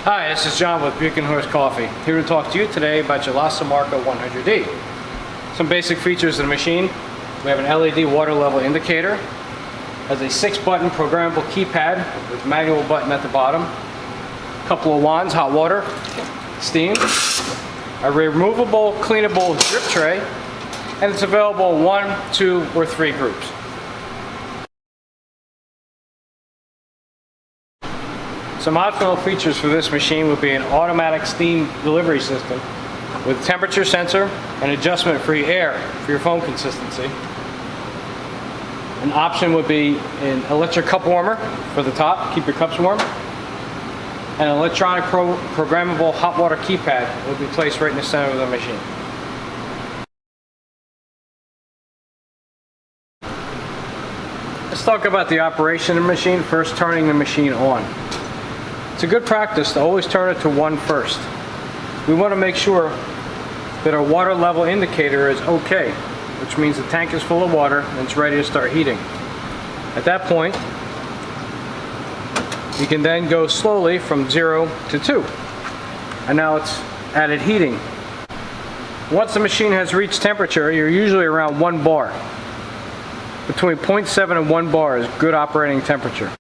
Hi, this is John with Buick & Horse Coffee. Here to talk to you today about your Lassa Marca 100D. Some basic features of the machine. We have an LED water level indicator. Has a 6-button programmable keypad with manual button at the bottom. A couple of wands, hot water, steam. A removable, cleanable drip tray. And it's available in 1, 2, or 3 groups. Some optional features for this machine would be an automatic steam delivery system with temperature sensor and adjustment for your air for your foam consistency. An option would be an electric cup warmer for the top, keep your cups warm. And an electronic programmable hot water keypad will be placed right in the center of the machine. Let's talk about the operation of the machine, first turning the machine on. It's a good practice to always turn it to 1 first. We want to make sure that our water level indicator is okay, which means the tank is full of water and it's ready to start heating. At that point, you can then go slowly from 0 to 2. And now it's added heating. Once the machine has reached temperature, you're usually around 1 bar. Between 0.7 and 1 bar is good operating temperature.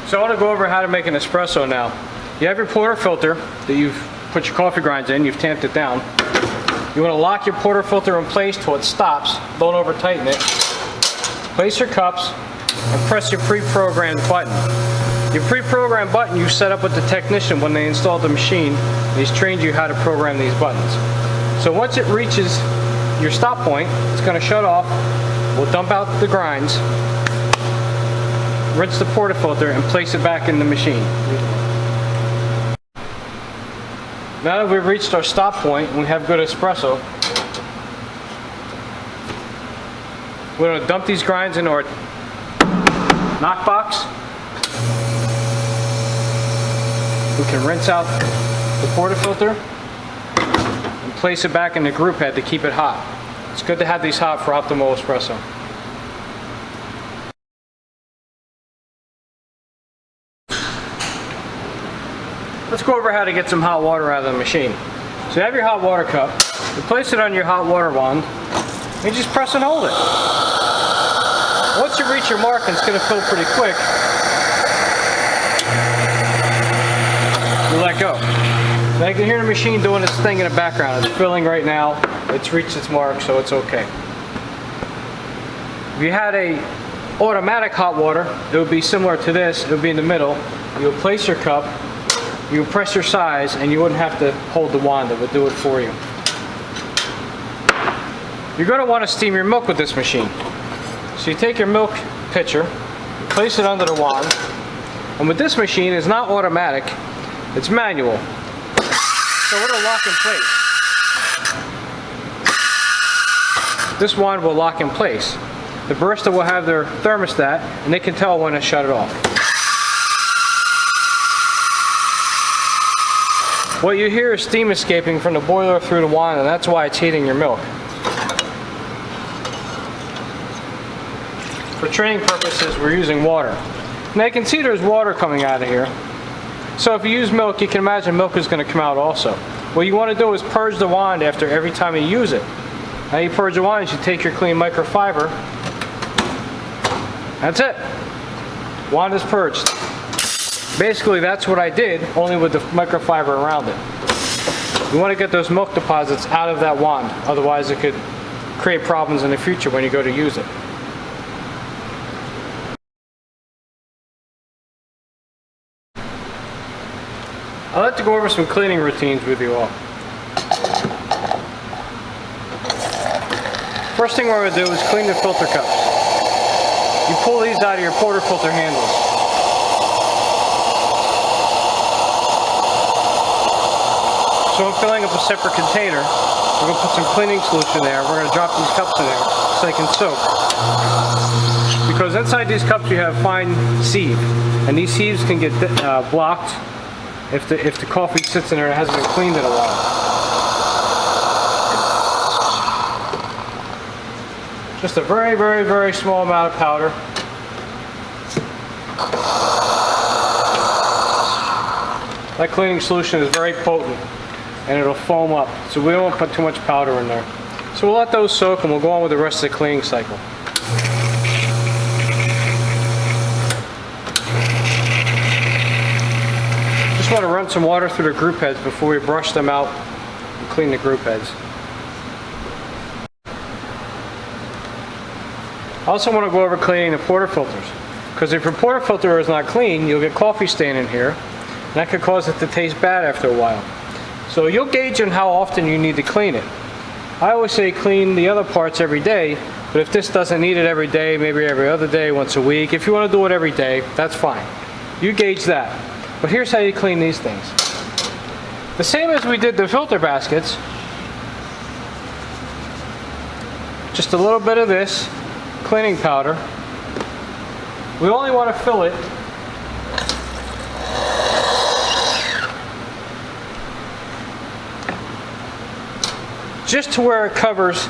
So I want to go over how to make an espresso now. You have your portafilter that you've put your coffee grinds in, you've tamped it down. You want to lock your portafilter in place till it stops, don't over tighten it. Place your cups and press your pre-programmed button. Your pre-programmed button you set up with the technician when they installed the machine. He's trained you how to program these buttons. So once it reaches your stop point, it's going to shut off. We'll dump out the grinds, rinse the portafilter, and place it back in the machine. Now that we've reached our stop point and we have good espresso, we're going to dump these grinds into our knock box. We can rinse out the portafilter and place it back in the group head to keep it hot. It's good to have these hot for optimal espresso. Let's go over how to get some hot water out of the machine. So you have your hot water cup, you place it on your hot water wand, and you just press and hold it. Once you reach your mark, and it's going to fill pretty quick, you let go. Now you can hear the machine doing its thing in the background. It's filling right now, it's reached its mark, so it's okay. If you had a automatic hot water, it would be similar to this. It would be in the middle. You would place your cup, you would press your size, and you wouldn't have to hold the wand. It would do it for you. You're going to want to steam your milk with this machine. So you take your milk pitcher, you place it under the wand, and with this machine, it's not automatic, it's manual. So it'll lock in place. This wand will lock in place. The barista will have their thermostat, and they can tell when to shut it off. What you hear is steam escaping from the boiler through the wand, and that's why it's heating your milk. For training purposes, we're using water. Now you can see there's water coming out of here. So if you use milk, you can imagine milk is going to come out also. What you want to do is purge the wand after every time you use it. Now you purge the wand, you take your clean microfiber. That's it. Wand is purged. Basically, that's what I did, only with the microfiber around it. You want to get those milk deposits out of that wand, otherwise it could create problems in the future when you go to use it. I'd like to go over some cleaning routines with you all. First thing we're going to do is clean the filter cups. You pull these out of your portafilter handles. So I'm filling up a separate container. We're going to put some cleaning solution there. We're going to drop these cups in there so they can soak. Because inside these cups you have fine sieve, and these sieves can get blocked if the coffee sits in there and hasn't been cleaned in a while. Just a very, very, very small amount of powder. That cleaning solution is very potent and it'll foam up. So we don't want to put too much powder in there. So we'll let those soak and we'll go on with the rest of the cleaning cycle. Just want to run some water through the group heads before we brush them out and clean the group heads. I also want to go over cleaning the porter filters, because if your porter filter is not clean, you'll get coffee stain in here, and that could cause it to taste bad after a while. So you'll gauge on how often you need to clean it. I always say clean the other parts every day, but if this doesn't need it every day, maybe every other day, once a week, if you want to do it every day, that's fine. You gauge that. But here's how you clean these things. The same as we did the filter baskets, just a little bit of this cleaning powder. We only want to fill it just to where it covers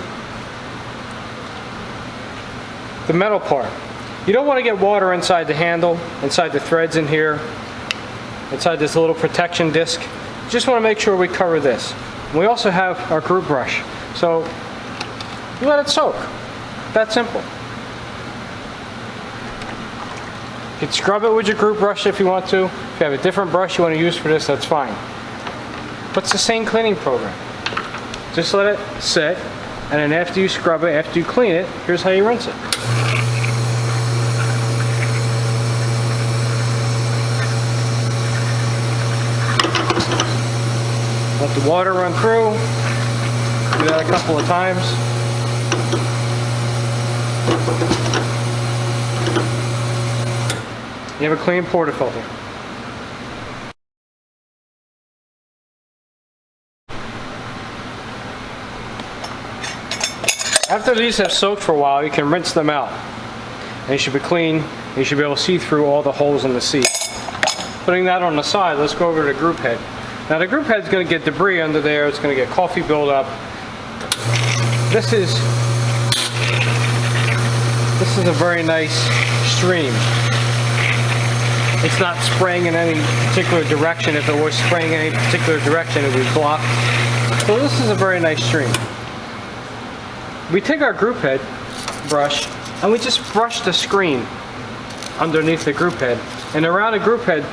the metal part. You don't want to get water inside the handle, inside the threads in here, inside this little protection disc. Just want to make sure we cover this. We also have our group brush. So you let it soak. That simple. You can scrub it with your group brush if you want to. If you have a different brush you want to use for this, that's fine. But it's the same cleaning program. Just let it sit, and then after you scrub it, after you clean it, here's how you rinse it. Let the water run through. Do that a couple of times. You have a clean porter filter. After these have soaked for a while, you can rinse them out. And you should be clean, and you should be able to see through all the holes in the seat. Putting that on the side, let's go over to the group head. Now the group head's going to get debris under there, it's going to get coffee buildup. This is a very nice stream. It's not spraying in any particular direction. If it was spraying in any particular direction, it would block. So this is a very nice stream. We take our group head brush and we just brush the screen underneath the group head. And around the group head,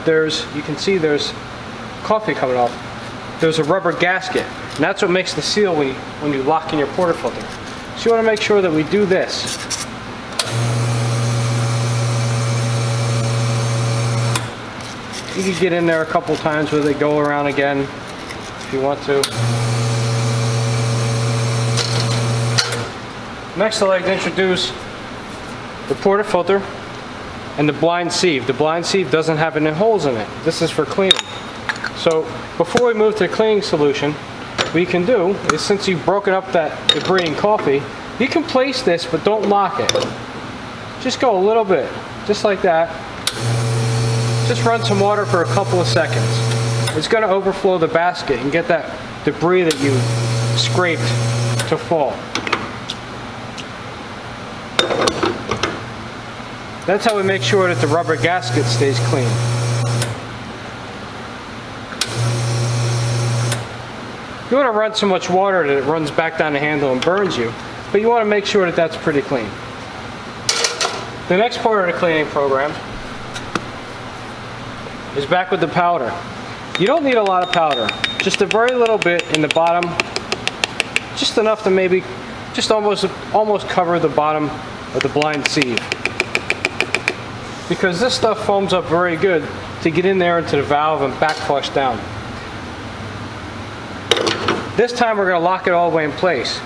you can see there's coffee coming off. There's a rubber gasket. And that's what makes the seal when you lock in your porter filter. So you want to make sure that we do this. You can get in there a couple times with it, go around again if you want to. Next I'd like to introduce the porter filter and the blind sieve. The blind sieve doesn't have any holes in it. This is for cleaning. So before we move to the cleaning solution, what you can do is, since you've broken up that debris in coffee, you can place this but don't lock it. Just go a little bit, just like that. Just run some water for a couple of seconds. It's going to overflow the basket and get that debris that you scraped to fall. That's how we make sure that the rubber gasket stays clean. You want to run so much water that it runs back down the handle and burns you, but you want to make sure that that's pretty clean. The next part of the cleaning program is back with the powder. You don't need a lot of powder, just a very little bit in the bottom, just enough to maybe just almost cover the bottom of the blind sieve. Because this stuff foams up very good to get in there into the valve and back flush down. This time we're going to lock it all the way in place.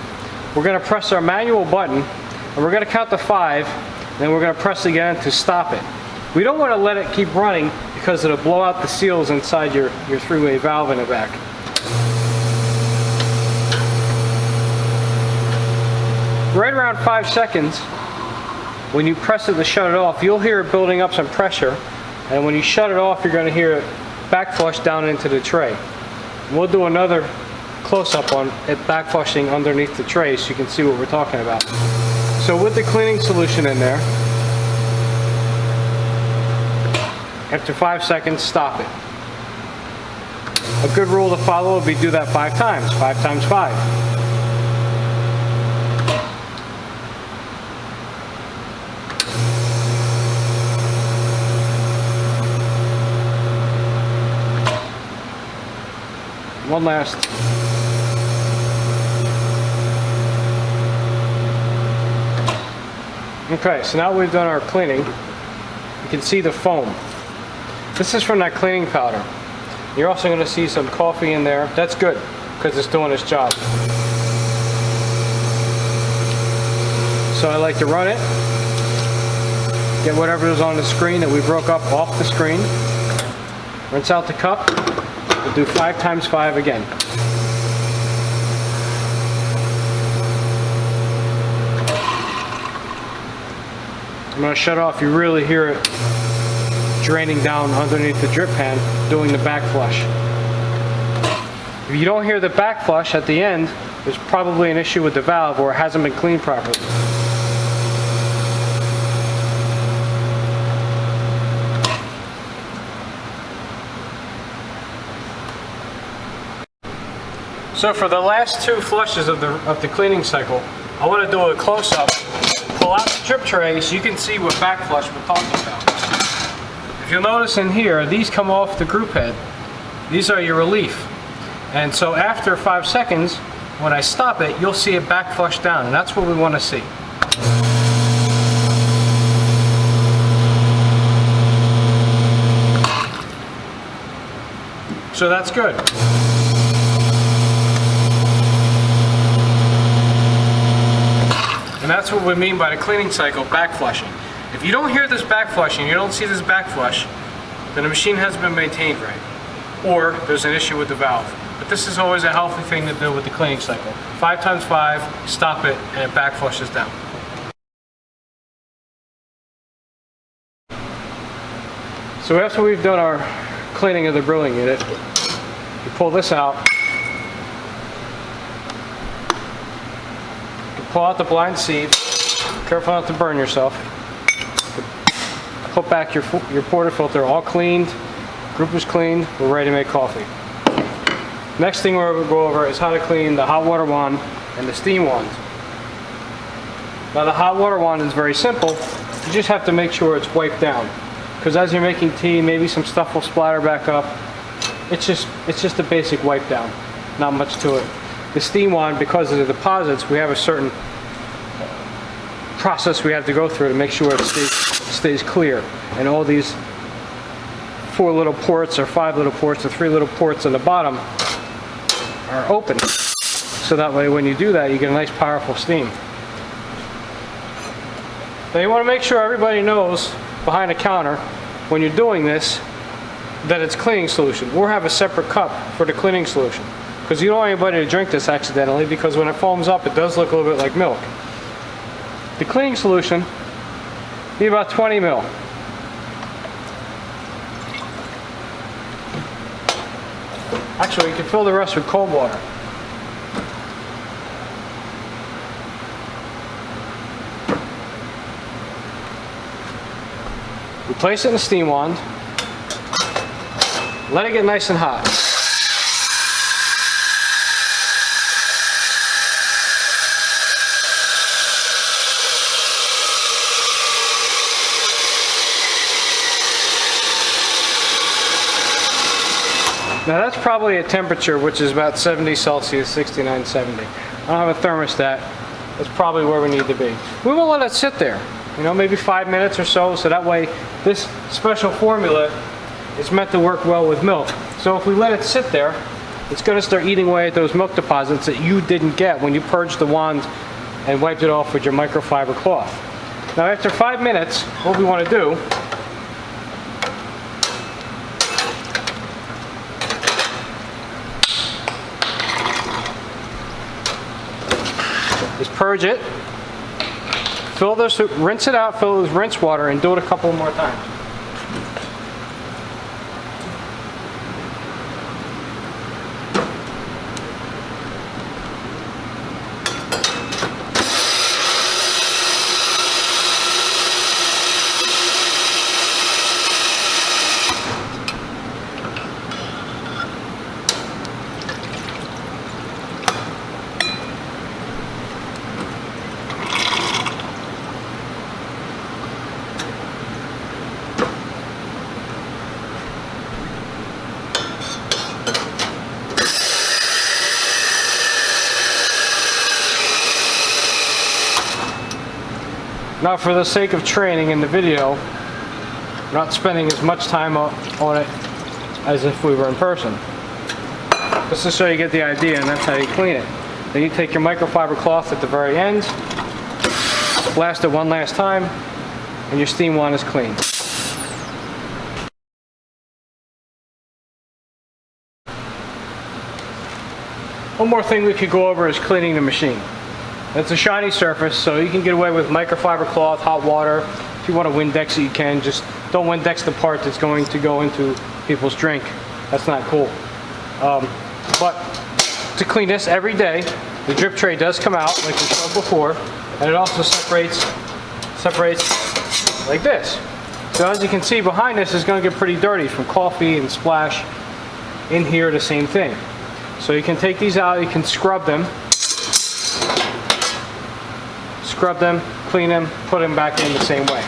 We're going to press our manual button and we're going to count to 5, and then we're going to press again to stop it. We don't want to let it keep running because it'll blow out the seals inside your three-way valve in the back. Right around 5 seconds, when you press it to shut it off, you'll hear it building up some pressure, and when you shut it off, you're going to hear it back flush down into the tray. We'll do another close-up on it back flushing underneath the tray so you can see what we're talking about. So with the cleaning solution in there, after 5 seconds, stop it. A good rule to follow would be do that 5 times. 5 times 5. One last. Okay, so now we've done our cleaning. You can see the foam. This is from that cleaning powder. You're also going to see some coffee in there. That's good, because it's doing its job. So I like to run it, get whatever is on the screen that we broke up off the screen, rinse out the cup, we'll do 5 times 5 again. I'm going to shut off. You really hear it draining down underneath the drip pan, doing the back flush. If you don't hear the back flush at the end, there's probably an issue with the valve or it hasn't been cleaned properly. So for the last 2 flushes of the cleaning cycle, I want to do a close-up. Pull out the drip tray so you can see what back flush we're talking about. If you'll notice in here, these come off the group head. These are your relief. And so after 5 seconds, when I stop it, you'll see it back flush down, and that's what we want to see. So that's good. And that's what we mean by the cleaning cycle, back flushing. If you don't hear this back flushing, you don't see this back flush, then the machine hasn't been maintained right. Or there's an issue with the valve. But this is always a healthy thing to do with the cleaning cycle. 5 times 5, stop it, and it back flushes down. So after we've done our cleaning of the brewing unit, you pull this out. Pull out the blind sieve. Careful not to burn yourself. Put back your porter filter, all cleaned. Group is cleaned. We're ready to make coffee. Next thing we're going to go over is how to clean the hot water wand and the steam wand. Now the hot water wand is very simple. You just have to make sure it's wiped down, because as you're making tea, maybe some stuff will splatter back up. It's just a basic wipe down. Not much to it. The steam wand, because of the deposits, we have a certain process we have to go through to make sure it stays clear. And all these 4 little ports or 5 little ports or 3 little ports on the bottom are open. So that way when you do that, you get a nice powerful steam. Now you want to make sure everybody knows behind the counter when you're doing this that it's cleaning solution, or have a separate cup for the cleaning solution. Because you don't want anybody to drink this accidentally, because when it foams up, it does look a little bit like milk. The cleaning solution, need about 20 ml. Actually, you can fill the rest with cold water. We place it in the steam wand. Let it get nice and hot. Now that's probably a temperature which is about 70 Celsius, 69, 70. I don't have a thermostat. That's probably where we need to be. We will let it sit there, maybe 5 minutes or so that way this special formula is meant to work well with milk. So if we let it sit there, it's going to start eating away at those milk deposits that you didn't get when you purged the wand and wiped it off with your microfiber cloth. Now after 5 minutes, what we want to do is purge it, rinse it out, fill it with rinse water, and do it a couple more times. Now, for the sake of training in the video, we're not spending as much time on it as if we were in person. Just to show you get the idea, and that's how you clean it. Then you take your microfiber cloth at the very end, blast it one last time, and your steam wand is clean. One more thing we could go over is cleaning the machine. It's a shiny surface, so you can get away with microfiber cloth, hot water. If you want to Windex it, you can. Just don't Windex the part that's going to go into people's drink. That's not cool. But to clean this every day, the drip tray does come out like we showed before, and it also separates like this. So as you can see, behind this is going to get pretty dirty from coffee and splash. In here, the same thing. So you can take these out, you can scrub them, clean them, put them back in the same way.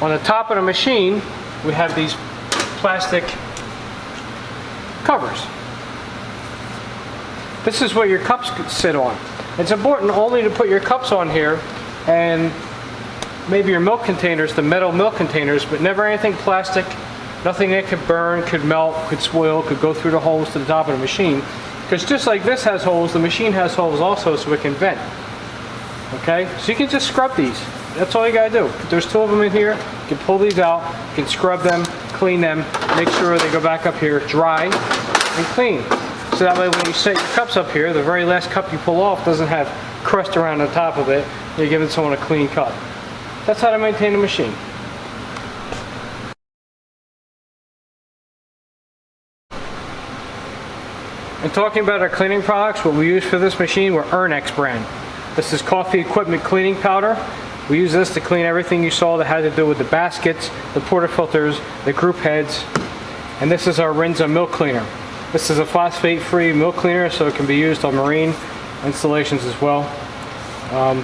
On the top of the machine, we have these plastic covers. This is where your cups sit on. It's important only to put your cups on here and maybe your milk containers, the metal milk containers, but never anything plastic, nothing that could burn, could melt, could spoil, could go through the holes to the top of the machine. Because just like this has holes, the machine has holes also, so it can vent. Okay, so you can just scrub these. That's all you gotta do. There's two of them in here. You can pull these out, you can scrub them, clean them, make sure they go back up here dry and clean. So that way when you set your cups up here, the very last cup you pull off doesn't have crust around the top of it. You're giving someone a clean cup. That's how to maintain a machine. And talking about our cleaning products, what we use for this machine, we're Ernex brand. This is coffee equipment cleaning powder. We use this to clean everything you saw that had to do with the baskets, the portafilters, the group heads. And this is our Rinza milk cleaner. This is a phosphate-free milk cleaner, so it can be used on marine installations as well.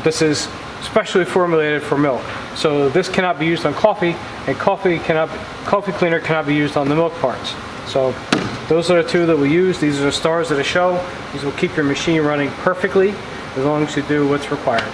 This is specially formulated for milk. So this cannot be used on coffee, and coffee cleaner cannot be used on the milk parts. So those are the two that we use. These are the stars of the show. These will keep your machine running perfectly as long as you do what's required.